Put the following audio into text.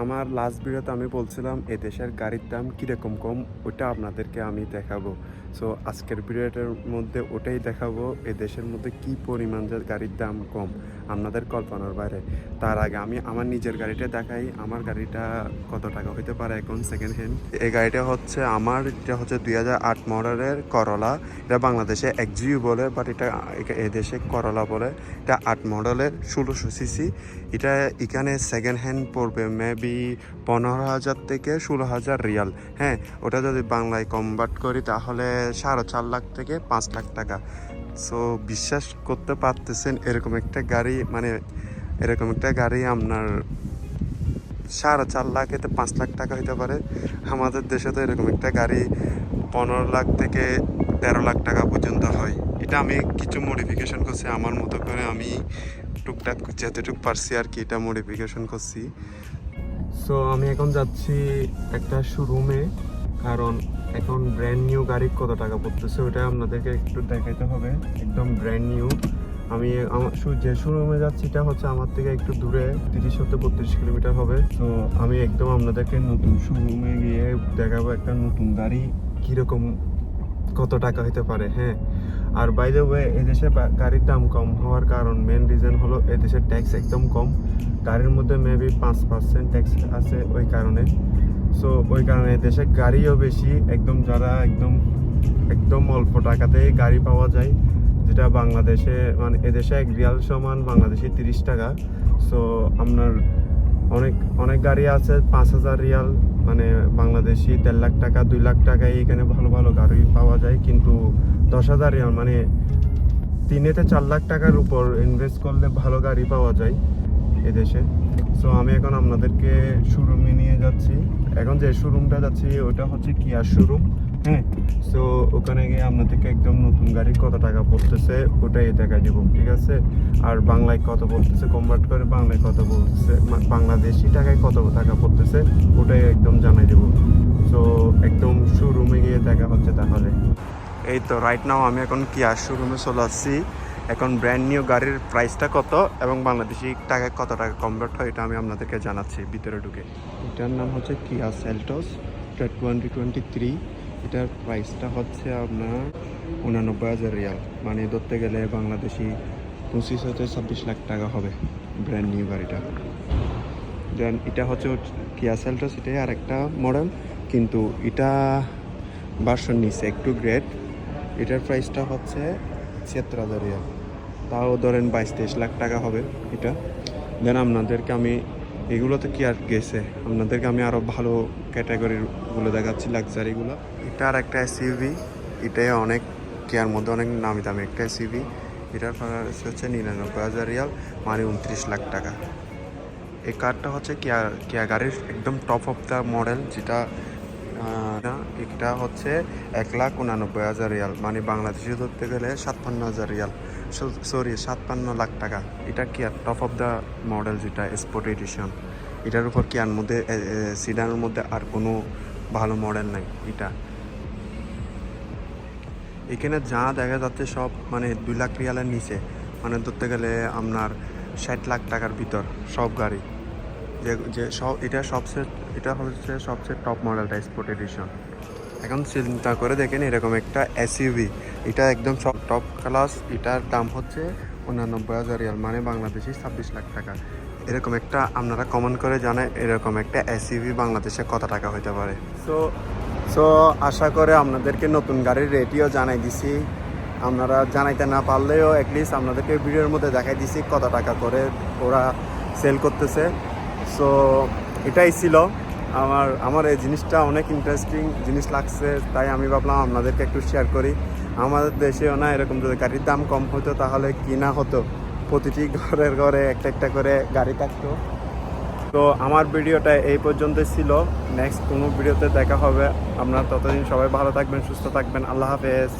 আমার লাস্ট ভিডিওতে আমি বলছিলাম এ দেশের গাড়ির দাম কীরকম কম, ওটা আপনাদেরকে আমি দেখাবো। সো আজকের ভিডিওটার মধ্যে ওটাই দেখাবো, এ দেশের মধ্যে কি পরিমাণ যে গাড়ির দাম কম আপনাদের কল্পনার বাইরে। তার আগে আমি আমার নিজের গাড়িটা দেখাই, আমার গাড়িটা কত টাকা হইতে পারে এখন সেকেন্ড হ্যান্ড। এই গাড়িটা হচ্ছে আমার, এটা হচ্ছে 2008 মডেলের করলা। এটা বাংলাদেশে একজিউ বলে, বাট এটা এদেশে করলা বলে। এটা 8 মডেলের 1600 সিসি। এটা এখানে সেকেন্ড হ্যান্ড পড়বে মেবি 15,000 থেকে 16,000 রিয়াল। হ্যাঁ, ওটা যদি বাংলায় কনভার্ট করি তাহলে 4.5 লাখ থেকে 5 লাখ টাকা। সো বিশ্বাস করতে পারতেছেন এরকম একটা গাড়ি, মানে এরকম একটা গাড়ি আপনার 4.5 লাখ থেকে 5 লাখ টাকা হইতে পারে। আমাদের দেশে তো এরকম একটা গাড়ি 15 লাখ থেকে 13 লাখ টাকা পর্যন্ত হয়। এটা আমি কিছু মডিফিকেশন করছি আমার মতো করে, আমি টুকটাক যতটুকু পারছি আর কি এটা মডিফিকেশন করছি। সো আমি এখন যাচ্ছি একটা শোরুমে, কারণ এখন ব্র্যান্ড নিউ গাড়ি কত টাকা পড়তেছে ওটা আপনাদেরকে একটু দেখাইতে হবে। একদম ব্র্যান্ড নিউ। আমি আমার যে শোরুমে যাচ্ছি এটা হচ্ছে আমার থেকে একটু দূরে, 30-32 কিলোমিটার হবে। তো আমি একদম আপনাদেরকে নতুন শোরুমে গিয়ে দেখাবো একটা নতুন গাড়ি কীরকম কত টাকা হতে পারে। হ্যাঁ, আর বাই দ্য ওয়ে এদেশে গাড়ির দাম কম হওয়ার কারণ মেন রিজন হলো এদেশের ট্যাক্স একদম কম। গাড়ির মধ্যে মেবি 5% ট্যাক্স আছে ওই কারণে। সো ওই কারণে দেশে গাড়িও বেশি, একদম যারা একদম অল্প টাকাতেই গাড়ি পাওয়া যায়, যেটা বাংলাদেশে মানে এদেশে 1 রিয়াল সমান বাংলাদেশে 30 টাকা। সো আপনার অনেক গাড়ি আছে 5,000 রিয়াল, মানে বাংলাদেশি 1.5 লাখ টাকা 2 লাখ টাকায় এখানে ভালো ভালো গাড়ি পাওয়া যায়। কিন্তু 10,000 রিয়াল মানে 3-4 লাখ টাকার উপর ইনভেস্ট করলে ভালো গাড়ি পাওয়া যায় এদেশে। সো আমি এখন আপনাদেরকে শোরুমে নিয়ে যাচ্ছি। এখন যে শোরুমটা যাচ্ছি ওটা হচ্ছে কিয়ার শোরুম। হ্যাঁ, সো ওখানে গিয়ে আপনাদেরকে একদম নতুন গাড়ি কত টাকা পড়তেছে ওটাই দেখাই দিব, ঠিক আছে? আর বাংলায় কত পড়তেছে কনভার্ট করে বাংলায় কত পড়তেছে, বাংলাদেশি টাকায় কত টাকা পড়তেছে ওটাই একদম জানাই দেবো। সো একদম শোরুমে গিয়ে দেখা হচ্ছে তাহলে। এই তো রাইট নাও আমি এখন কিয়ার শোরুমে চলে আসছি। এখন ব্র্যান্ড নিউ গাড়ির প্রাইসটা কত এবং বাংলাদেশি টাকায় কত টাকা কনভার্ট হয় এটা আমি আপনাদেরকে জানাচ্ছি ভিতরে ঢুকে। এটার নাম হচ্ছে কিয়া সেলটোস, এটা 2023। এটার প্রাইসটা হচ্ছে আপনার 89,000 রিয়াল, মানে ধরতে গেলে বাংলাদেশি 25-26 লাখ টাকা হবে ব্র্যান্ড নিউ গাড়িটা। দেন এটা হচ্ছে কিয়া সেলটোস, এটাই আর একটা মডেল, কিন্তু এটা ভার্সন নিচে একটু গ্রেড। এটার প্রাইসটা হচ্ছে 76,000 রিয়াল, তাও ধরেন 22-23 লাখ টাকা হবে এটা। দেন আপনাদেরকে আমি এগুলোতে কি আর গেছে, আপনাদেরকে আমি আরও ভালো ক্যাটাগরিগুলো দেখাচ্ছি, লাক্সারিগুলো। এটা আর একটা এসইউভি, এটাই অনেক কেয়ার মধ্যে অনেক নামি দামি একটা এসইউভি। এটার প্রাইস হচ্ছে 99,000 রিয়াল, মানে 29 লাখ টাকা। এই কারটা হচ্ছে কেয়া গাড়ির একদম টপ অফ দ্য মডেল, যেটা এটা হচ্ছে 1,89,000 রিয়াল, মানে বাংলাদেশে ধরতে গেলে 57,000 রিয়াল, সরি 57 লাখ টাকা। এটা কি আর টপ অফ দ্য মডেল, যেটা স্পোর্ট এডিশন। এটার উপর কি আর মধ্যে সিডানের মধ্যে আর কোনো ভালো মডেল নাই। এটা এখানে যা দেখা যাচ্ছে সব মানে 2 লাখ রিয়ালের নিচে, মানে ধরতে গেলে আপনার 60 লাখ টাকার ভিতর সব গাড়ি। যে সব এটা হচ্ছে সবচেয়ে টপ মডেলটা স্পোর্ট এডিশন। এখন চিন্তা করে দেখেন এরকম একটা এসইউভি, এটা একদম সব টপ ক্লাস, এটার দাম হচ্ছে 89,000 রিয়াল, মানে বাংলাদেশি 26 লাখ টাকা। এরকম একটা আপনারা কমেন্ট করে জানায় এরকম একটা এসইউভি বাংলাদেশে কত টাকা হতে পারে। সো আশা করে আপনাদেরকে নতুন গাড়ির রেটও জানাই দিছি। আপনারা জানাইতে না পারলেও অ্যাটলিস্ট আপনাদেরকে ভিডিওর মধ্যে দেখাই দিছি কত টাকা করে ওরা সেল করতেছে। সো এটাই ছিল আমার এই জিনিসটা অনেক ইন্টারেস্টিং জিনিস লাগছে, তাই আমি ভাবলাম আপনাদেরকে একটু শেয়ার করি। আমাদের দেশেও না এরকম যদি গাড়ির দাম কম হতো তাহলে কি না হতো, প্রতিটি ঘরে একটা একটা করে গাড়ি থাকতো। তো আমার ভিডিওটা এই পর্যন্তই ছিল, নেক্সট কোনো ভিডিওতে দেখা হবে। আপনারা ততদিন সবাই ভালো থাকবেন, সুস্থ থাকবেন। আল্লাহ হাফেজ।